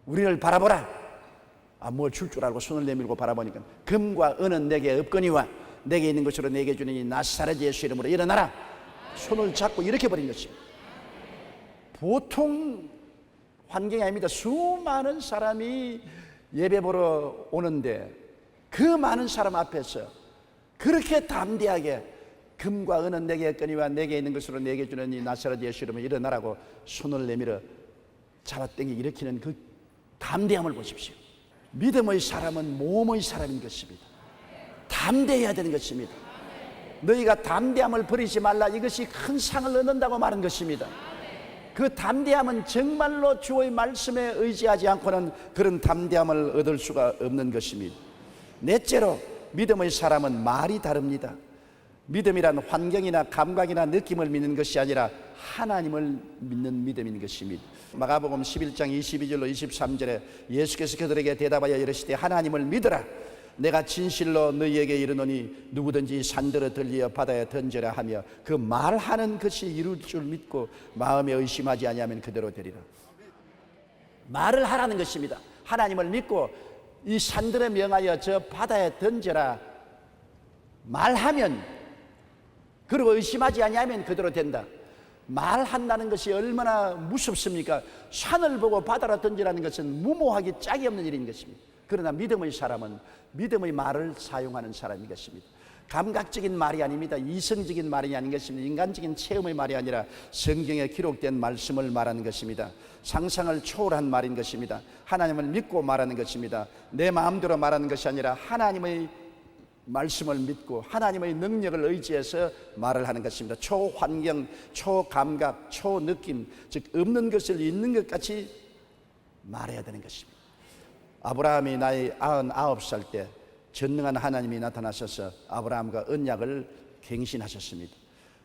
우리를 바라보라. 뭘 줄 줄 알고 손을 내밀고 바라보니까 금과 은은 내게 없거니와 내게 있는 것으로 내게 주니 나사렛 예수 이름으로 일어나라. 손을 잡고 이렇게 버린 것입니다. 보통 환경이 아닙니다. 수많은 사람이 예배 보러 오는데 그 많은 사람 앞에서 그렇게 담대하게, 금과 은은 내게 있거니와 내게 있는 것으로 내게 주는 이 나사렛 예수 이름으로 일어나라고 손을 내밀어 잡아당기 일으키는 그 담대함을 보십시오. 믿음의 사람은 모험의 사람인 것입니다. 담대해야 되는 것입니다. 너희가 담대함을 버리지 말라, 이것이 큰 상을 얻는다고 말한 것입니다. 그 담대함은 정말로 주의 말씀에 의지하지 않고는 그런 담대함을 얻을 수가 없는 것입니다. 넷째로 믿음의 사람은 말이 다릅니다. 믿음이란 환경이나 감각이나 느낌을 믿는 것이 아니라 하나님을 믿는 믿음인 것입니다. 마가복음 11장 22절로 23절에 예수께서 그들에게 대답하여 이르시되 하나님을 믿으라. 내가 진실로 너희에게 이르노니 누구든지 산들을 들리어 바다에 던져라 하며 그 말하는 것이 이룰 줄 믿고 마음에 의심하지 아니하면 그대로 되리라. 말을 하라는 것입니다. 하나님을 믿고 이 산들에 명하여 저 바다에 던져라 말하면, 그리고 의심하지 아니하면 그대로 된다. 말한다는 것이 얼마나 무섭습니까? 산을 보고 바다로 던지라는 것은 무모하기 짝이 없는 일인 것입니다. 그러나 믿음의 사람은 믿음의 말을 사용하는 사람인 것입니다. 감각적인 말이 아닙니다. 이성적인 말이 아닌 것입니다. 인간적인 체험의 말이 아니라 성경에 기록된 말씀을 말하는 것입니다. 상상을 초월한 말인 것입니다. 하나님을 믿고 말하는 것입니다. 내 마음대로 말하는 것이 아니라 하나님의 말씀을 믿고 하나님의 능력을 의지해서 말을 하는 것입니다. 초환경, 초감각, 초느낌, 즉 없는 것을 있는 것 같이 말해야 되는 것입니다. 아브라함이 나이 99살 때 전능한 하나님이 나타나셔서 아브라함과 언약을 갱신하셨습니다.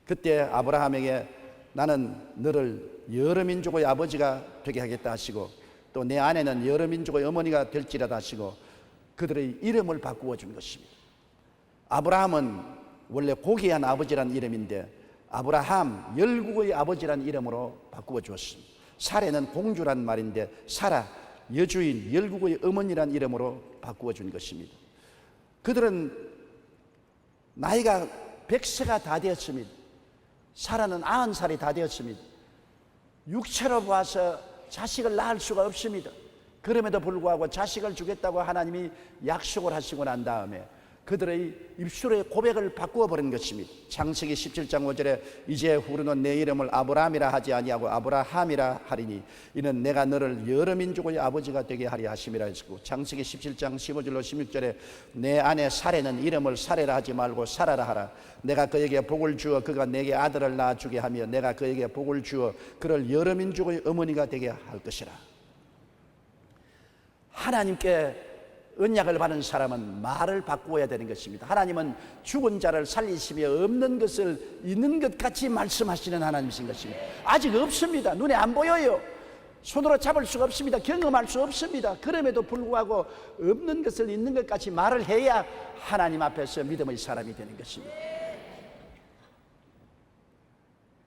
그때 아브라함에게 나는 너를 여러 민족의 아버지가 되게 하겠다 하시고 또 내 아내는 여러 민족의 어머니가 될지라다 하시고 그들의 이름을 바꾸어 준 것입니다. 아브라함은 원래 고귀한 아버지란 이름인데 아브라함, 열국의 아버지란 이름으로 바꾸어 주었습니다. 사레는 공주란 말인데 사라, 여주인, 열국의 어머니란 이름으로 바꾸어 준 것입니다. 그들은 나이가 100세가 다 되었습니다. 사라는 90살이 다 되었습니다. 육체로 봐서 자식을 낳을 수가 없습니다. 그럼에도 불구하고 자식을 주겠다고 하나님이 약속을 하시고 난 다음에 그들의 입술의 고백을 바꾸어 버린 것입니다. 창세기 17장 5절에 이제 후로는 내 이름을 아브라함이라 하지 아니하고 아브라함이라 하리니 이는 내가 너를 여러 민족의 아버지가 되게 하리 하심이라 했고, 창세기 17장 15절로 16절에 내 아내 사레는 이름을 사레라 하지 말고 사라라 하라. 내가 그에게 복을 주어 그가 내게 아들을 낳아주게 하며 내가 그에게 복을 주어 그를 여러 민족의 어머니가 되게 할 것이라. 하나님께 언약을 받은 사람은 말을 바꾸어야 되는 것입니다. 하나님은 죽은 자를 살리시며 없는 것을 있는 것 같이 말씀하시는 하나님이신 것입니다. 아직 없습니다. 눈에 안 보여요. 손으로 잡을 수가 없습니다. 경험할 수 없습니다. 그럼에도 불구하고 없는 것을 있는 것 같이 말을 해야 하나님 앞에서 믿음의 사람이 되는 것입니다.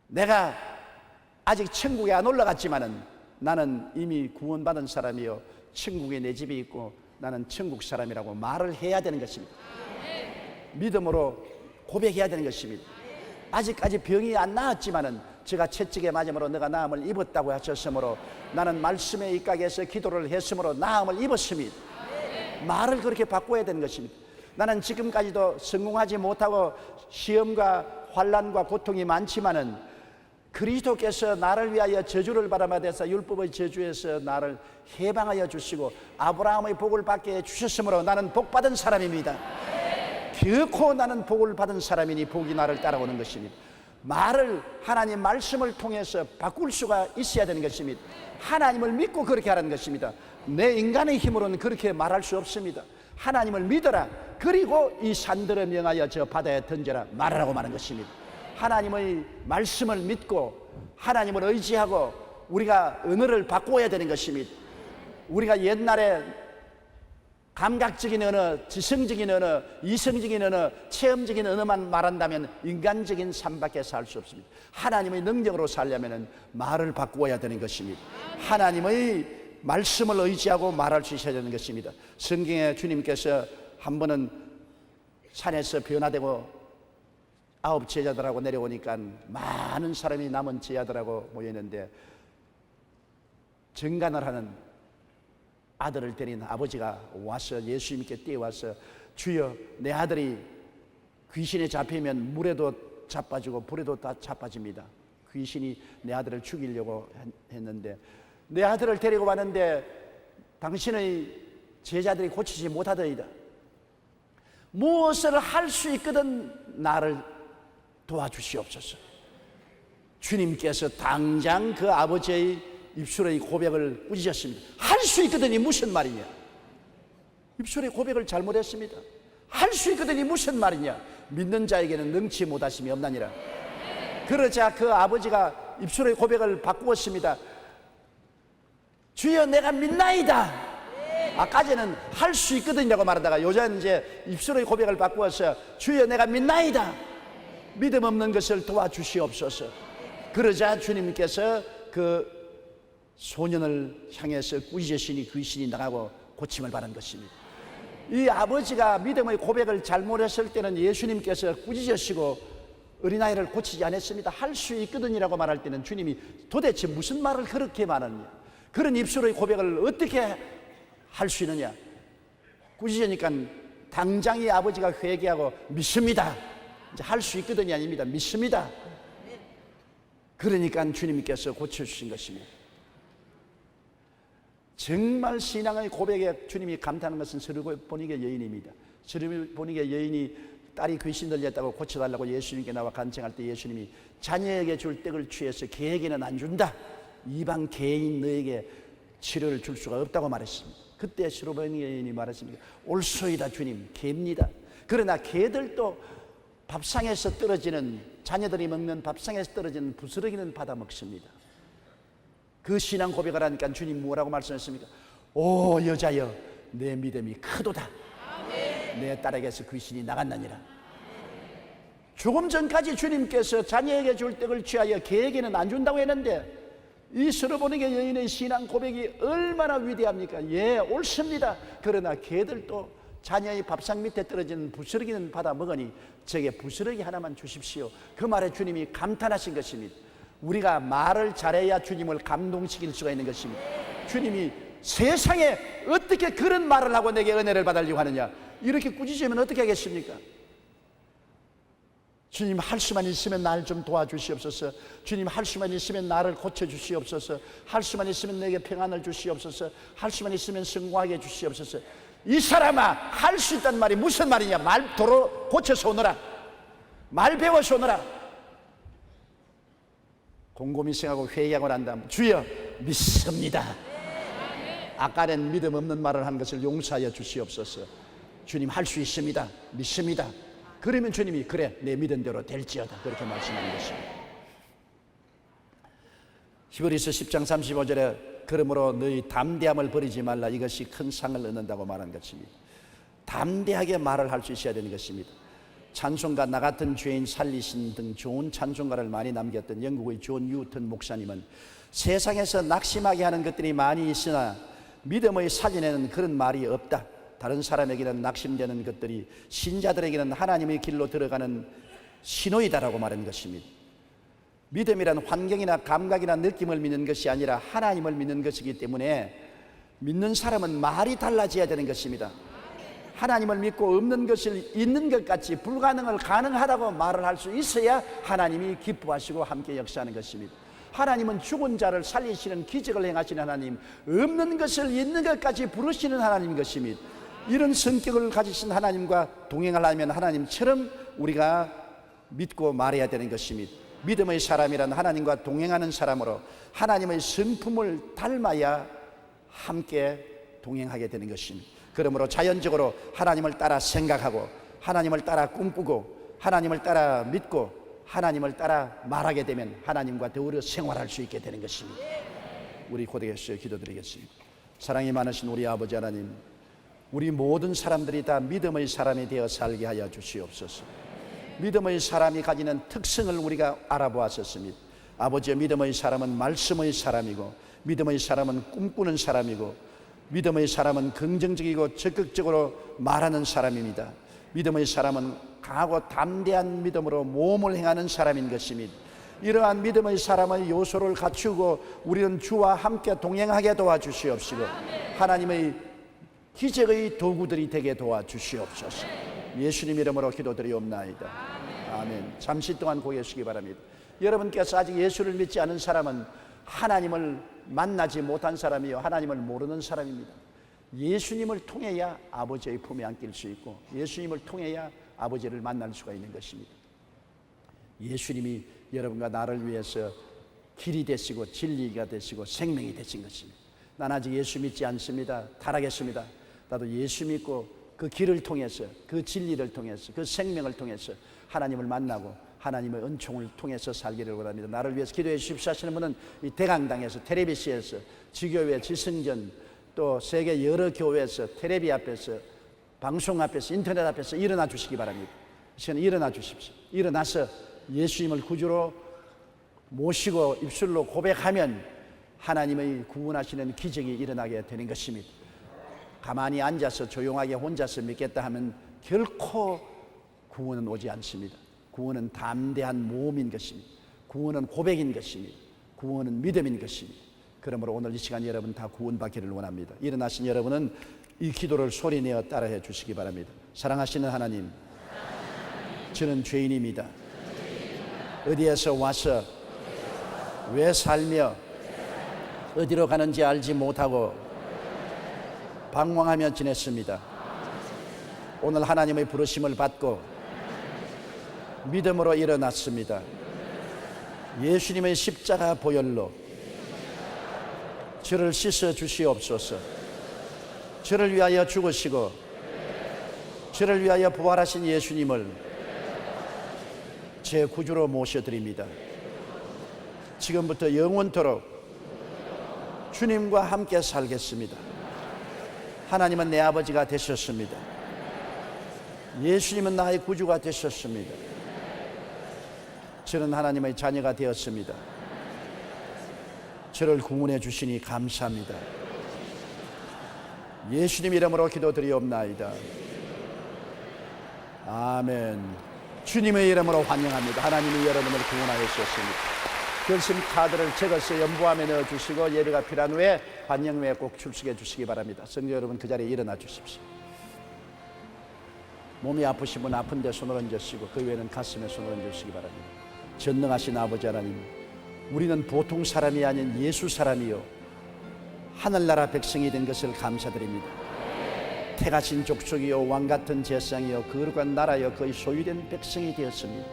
내가 아직 천국에 안 올라갔지만은 나는 이미 구원받은 사람이요 천국에 내 집이 있고 나는 천국 사람이라고 말을 해야 되는 것입니다. 믿음으로 고백해야 되는 것입니다. 아직까지 병이 안 나았지만은 제가 채찍에 맞음으로 너가 나음을 입었다고 하셨으므로 나는 말씀에 입각해서 기도를 했으므로 나음을 입었습니다. 말을 그렇게 바꿔야 되는 것입니다. 나는 지금까지도 성공하지 못하고 시험과 환난과 고통이 많지만은 그리스도께서 나를 위하여 저주를 받아서 율법의 저주에서 나를 해방하여 주시고 아브라함의 복을 받게 해주셨으므로 나는 복받은 사람입니다. 결코 나는 복을 받은 사람이니 복이 나를 따라오는 것입니다. 말을 하나님 말씀을 통해서 바꿀 수가 있어야 되는 것입니다. 하나님을 믿고 그렇게 하라는 것입니다. 내 인간의 힘으로는 그렇게 말할 수 없습니다. 하나님을 믿어라. 그리고 이 산들을 명하여 저 바다에 던져라 말하라고 말한 것입니다. 하나님의 말씀을 믿고 하나님을 의지하고 우리가 언어를 바꾸어야 되는 것입니다. 우리가 옛날에 감각적인 언어, 지성적인 언어, 이성적인 언어, 체험적인 언어만 말한다면 인간적인 삶밖에 살 수 없습니다. 하나님의 능력으로 살려면 말을 바꾸어야 되는 것입니다. 하나님의 말씀을 의지하고 말할 수 있어야 되는 것입니다. 성경에 주님께서 한 번은 산에서 변화되고 9 제자들하고 내려오니까 많은 사람이 남은 제자들하고 모였는데 정간을 하는 아들을 데린 아버지가 와서 예수님께 뛰어와서 주여 내 아들이 귀신에 잡히면 물에도 자빠지고 불에도 다 자빠집니다. 귀신이 내 아들을 죽이려고 했는데, 내 아들을 데리고 왔는데 당신의 제자들이 고치지 못하더이다. 무엇을 할 수 있거든 나를 도와주시옵소서. 주님께서 당장 그 아버지의 입술의 고백을 꾸짖으셨습니다. 할 수 있거든이 무슨 말이냐? 입술의 고백을 잘못했습니다. 할 수 있거든이 무슨 말이냐? 믿는 자에게는 능치 못하심이 없나니라. 그러자 그 아버지가 입술의 고백을 바꾸었습니다. 주여 내가 믿나이다. 아까전에는 할 수 있거든이라고 말하다가 요즘 이제 입술의 고백을 바꾸어서 주여 내가 믿나이다. 믿음 없는 것을 도와주시옵소서. 그러자 주님께서 그 소년을 향해서 꾸짖으시니 귀신이 나가고 고침을 받은 것입니다. 이 아버지가 믿음의 고백을 잘못했을 때는 예수님께서 꾸짖으시고 어린아이를 고치지 않았습니다. 할 수 있거든이라고 말할 때는 주님이 도대체 무슨 말을 그렇게 말하느냐, 그런 입술의 고백을 어떻게 할 수 있느냐. 꾸짖으니까 당장 이 아버지가 회개하고 믿습니다. 이제 할 수 있거든이 아닙니다. 믿습니다. 그러니까 주님께서 고쳐주신 것입니다. 정말 신앙의 고백에 주님이 감탄하는 것은 서르보니게 여인입니다. 서르보니게 여인이 딸이 귀신 들렸다고 고쳐달라고 예수님께 나와 간청할 때 예수님이 자녀에게 줄 떡을 취해서 개에게는 안 준다. 이방 개인 너에게 치료를 줄 수가 없다고 말했습니다. 그때 서르보니게 여인이 말했습니다. 옳소이다 주님, 개입니다. 그러나 개들도 밥상에서 떨어지는, 자녀들이 먹는 밥상에서 떨어지는 부스러기는 받아 먹습니다. 그 신앙 고백을 하니까 주님 뭐라고 말씀하셨습니까? 오 여자여 내 믿음이 크도다. 내 딸에게서 귀신이 나갔나니라. 조금 전까지 주님께서 자녀에게 줄 떡을 취하여 개에게는 안 준다고 했는데 이 서르보니게 여인의 신앙 고백이 얼마나 위대합니까? 예, 옳습니다. 그러나 개들도 자녀의 밥상 밑에 떨어지는 부스러기는 받아 먹으니 저게 부스러기 하나만 주십시오. 그 말에 주님이 감탄하신 것입니다. 우리가 말을 잘해야 주님을 감동시킬 수가 있는 것입니다. 주님이 세상에 어떻게 그런 말을 하고 내게 은혜를 받으려고 하느냐, 이렇게 꾸짖으면 어떻게 하겠습니까? 주님 할 수만 있으면 날 좀 도와주시옵소서. 주님 할 수만 있으면 나를 고쳐주시옵소서. 할 수만 있으면 내게 평안을 주시옵소서. 할 수만 있으면 성공하게 해주시옵소서. 이 사람아, 할 수 있다는 말이 무슨 말이냐? 말 도로 고쳐서 오너라. 말 배워서 오너라. 곰곰이 생각하고 회의하고 난 다음 주여 믿습니다. 아까는 믿음 없는 말을 한 것을 용서하여 주시옵소서. 주님 할 수 있습니다. 믿습니다. 그러면 주님이 그래 내 믿은 대로 될지어다 그렇게 말씀하는 것입니다. 히브리서 10장 35절에 그러므로 너희 담대함을 버리지 말라. 이것이 큰 상을 얻는다고 말한 것입니다. 담대하게 말을 할 수 있어야 되는 것입니다. 찬송가 나 같은 죄인 살리신 등 좋은 찬송가를 많이 남겼던 영국의 존 뉴턴 목사님은 세상에서 낙심하게 하는 것들이 많이 있으나 믿음의 사진에는 그런 말이 없다. 다른 사람에게는 낙심되는 것들이 신자들에게는 하나님의 길로 들어가는 신호이다라고 말한 것입니다. 믿음이란 환경이나 감각이나 느낌을 믿는 것이 아니라 하나님을 믿는 것이기 때문에 믿는 사람은 말이 달라져야 되는 것입니다. 하나님을 믿고 없는 것을 있는 것 같이 불가능을 가능하다고 말을 할 수 있어야 하나님이 기뻐하시고 함께 역사하는 것입니다. 하나님은 죽은 자를 살리시는 기적을 행하시는 하나님, 없는 것을 있는 것까지 부르시는 하나님인 것입니다. 이런 성격을 가지신 하나님과 동행하려면 하나님처럼 우리가 믿고 말해야 되는 것입니다. 믿음의 사람이란 하나님과 동행하는 사람으로 하나님의 성품을 닮아야 함께 동행하게 되는 것입니다. 그러므로 자연적으로 하나님을 따라 생각하고 하나님을 따라 꿈꾸고 하나님을 따라 믿고 하나님을 따라 말하게 되면 하나님과 더불어 생활할 수 있게 되는 것입니다. 우리 고대에서 기도드리겠습니다. 사랑이 많으신 우리 아버지 하나님, 우리 모든 사람들이 다 믿음의 사람이 되어 살게 하여 주시옵소서. 믿음의 사람이 가지는 특성을 우리가 알아보았었습니다. 아버지의 믿음의 사람은 말씀의 사람이고, 믿음의 사람은 꿈꾸는 사람이고, 믿음의 사람은 긍정적이고 적극적으로 말하는 사람입니다. 믿음의 사람은 강하고 담대한 믿음으로 모험을 행하는 사람인 것입니다. 이러한 믿음의 사람의 요소를 갖추고 우리는 주와 함께 동행하게 도와주시옵시고 하나님의 기적의 도구들이 되게 도와주시옵소서. 예수님 이름으로 기도드리옵나이다. 아멘. 잠시 동안 고개 숙이기 바랍니다. 여러분께서 아직 예수를 믿지 않은 사람은 하나님을 만나지 못한 사람이요, 하나님을 모르는 사람입니다. 예수님을 통해야 아버지의 품에 안길 수 있고, 예수님을 통해야 아버지를 만날 수가 있는 것입니다. 예수님이 여러분과 나를 위해서 길이 되시고 진리가 되시고 생명이 되신 것입니다. 난 아직 예수 믿지 않습니다. 타락했습니다. 나도 예수 믿고 그 길을 통해서, 그 진리를 통해서, 그 생명을 통해서 하나님을 만나고 하나님의 은총을 통해서 살기를 원합니다. 나를 위해서 기도해 주십시오 하시는 분은 이 대강당에서, 텔레비시에서, 지교회, 지성전, 또 세계 여러 교회에서, 텔레비 앞에서, 방송 앞에서, 인터넷 앞에서 일어나 주시기 바랍니다. 이 시간에 일어나 주십시오. 일어나서 예수님을 구주로 모시고 입술로 고백하면 하나님의 구원하시는 기적이 일어나게 되는 것입니다. 가만히 앉아서 조용하게 혼자서 믿겠다 하면 결코 구원은 오지 않습니다. 구원은 담대한 모험인 것입니다. 구원은 고백인 것입니다. 구원은 믿음인 것입니다. 그러므로 오늘 이 시간 여러분 다 구원받기를 원합니다. 일어나신 여러분은 이 기도를 소리내어 따라해 주시기 바랍니다. 사랑하시는 하나님, 저는 죄인입니다. 어디에서 와서 왜 살며 어디로 가는지 알지 못하고 방황하며 지냈습니다. 오늘 하나님의 부르심을 받고 믿음으로 일어났습니다. 예수님의 십자가 보혈로 저를 씻어 주시옵소서. 저를 위하여 죽으시고 저를 위하여 부활하신 예수님을 제 구주로 모셔드립니다. 지금부터 영원토록 주님과 함께 살겠습니다. 하나님은 내 아버지가 되셨습니다. 예수님은 나의 구주가 되셨습니다. 저는 하나님의 자녀가 되었습니다. 저를 구원해 주시니 감사합니다. 예수님 이름으로 기도드리옵나이다. 아멘. 주님의 이름으로 환영합니다. 하나님이 여러분을 구원하여 주셨습니다. 결심 카드를 적어서 연부함에 넣어주시고 예배가 필요한 후에 반영 후에 꼭 출석해 주시기 바랍니다. 성도 여러분, 그 자리에 일어나 주십시오. 몸이 아프신 분 아픈 데 손을 얹으시고 그 외에는 가슴에 손을 얹으시기 바랍니다. 전능하신 아버지 하나님, 우리는 보통 사람이 아닌 예수 사람이요 하늘나라 백성이 된 것을 감사드립니다. 택하신 족속이요 왕같은 제상이요 거룩한 나라요 그의 소유된 백성이 되었습니다.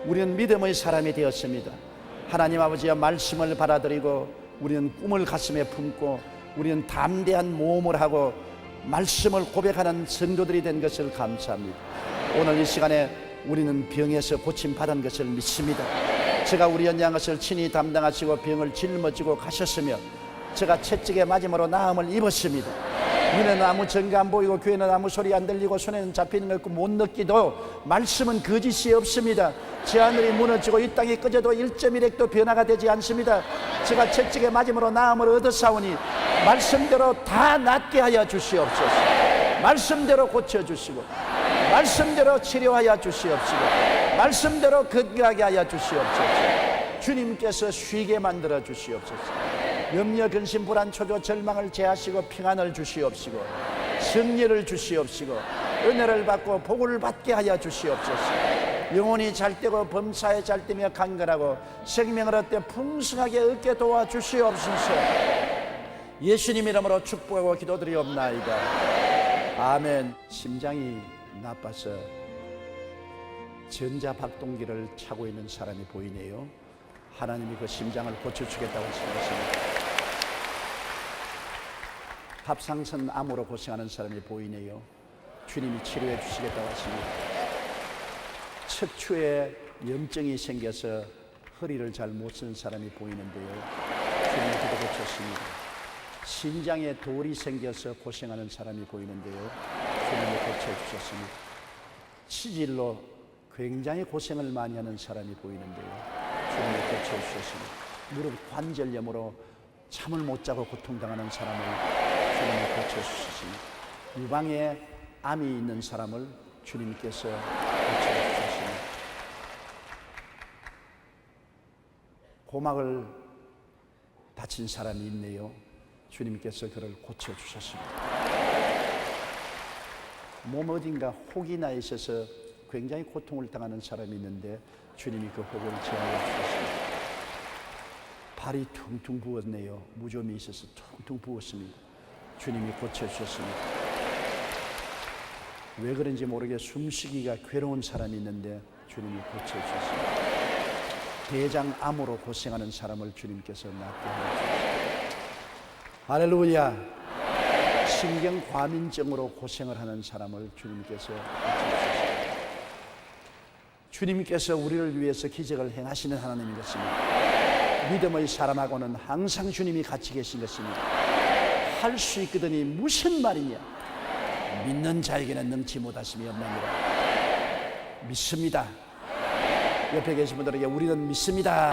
우리는 믿음의 사람이 되었습니다. 하나님 아버지의 말씀을 받아들이고 우리는 꿈을 가슴에 품고 우리는 담대한 모험을 하고 말씀을 고백하는 성도들이 된 것을 감사합니다. 오늘 이 시간에 우리는 병에서 고침받은 것을 믿습니다. 제가 우리 연약한 것을 친히 담당하시고 병을 짊어지고 가셨으며 제가 채찍에 맞음으로 나음을 입었습니다. 눈에는 아무 증거 안 보이고 귀에는 아무 소리 안 들리고 손에는 잡히는 거 없고 못 느끼도 말씀은 거짓이 없습니다. 제 하늘이 무너지고 이 땅이 꺼져도 1.1핵도 변화가 되지 않습니다. 제가 채찍에 맞음으로 나음을 얻었사오니 말씀대로 다 낫게 하여 주시옵소서. 말씀대로 고쳐주시고 말씀대로 치료하여 주시옵시고 말씀대로 건강하게 하여 주시옵소서. 주님께서 쉬게 만들어 주시옵소서. 염려, 근심, 불안, 초조, 절망을 제하시고 평안을 주시옵시고 승리를 주시옵시고 은혜를 받고 복을 받게 하여 주시옵소서. 영혼이 잘되고 범사에 잘되며 강건하고 생명을 얻되 풍성하게 얻게 도와주시옵소서. 예수님 이름으로 축복하고 기도드리옵나이다. 아멘. 심장이 나빠서 전자박동기를 차고 있는 사람이 보이네요. 하나님이 그 심장을 고쳐주겠다고 하십니다. 갑상선 암으로 고생하는 사람이 보이네요. 주님이 치료해 주시겠다고 하십니다. 척추에 염증이 생겨서 허리를 잘 못 쓰는 사람이 보이는데요. 주님이 기도 고쳤습니다. 신장에 돌이 생겨서 고생하는 사람이 보이는데요. 주님이 고쳐주셨습니다. 치질로 굉장히 고생을 많이 하는 사람이 보이는데요. 주님이 고쳐주셨습니다. 무릎 관절염으로 잠을 못 자고 고통당하는 사람을 주님이 고쳐주셨습니다. 유방에 암이 있는 사람을 주님께서 고쳐주셨습니다. 고막을 다친 사람이 있네요. 주님께서 그를 고쳐주셨습니다. 몸 어딘가 혹이 나 있어서 굉장히 고통을 당하는 사람이 있는데 주님이 그 혹을 제하여 주셨습니다. 발이 퉁퉁 부었네요. 무좀이 있어서 퉁퉁 부었습니다. 주님이 고쳐주셨습니다. 왜 그런지 모르게 숨쉬기가 괴로운 사람이 있는데 주님이 고쳐주셨습니다. 대장암으로 고생하는 사람을 주님께서 낫게 해주셨습니다. 할렐루야. 신경과민증으로 고생을 하는 사람을 주님께서 고쳐주셨습니다. 주님께서 우리를 위해서 기적을 행하시는 하나님인 것입니다. 믿음의 사람하고는 항상 주님이 같이 계신 것입니다. 할 수 있거든이 무슨 말이냐? 믿는 자에게는 능치 못하심이 없느니라. 믿습니다. 옆에 계신 분들에게 우리는 믿습니다.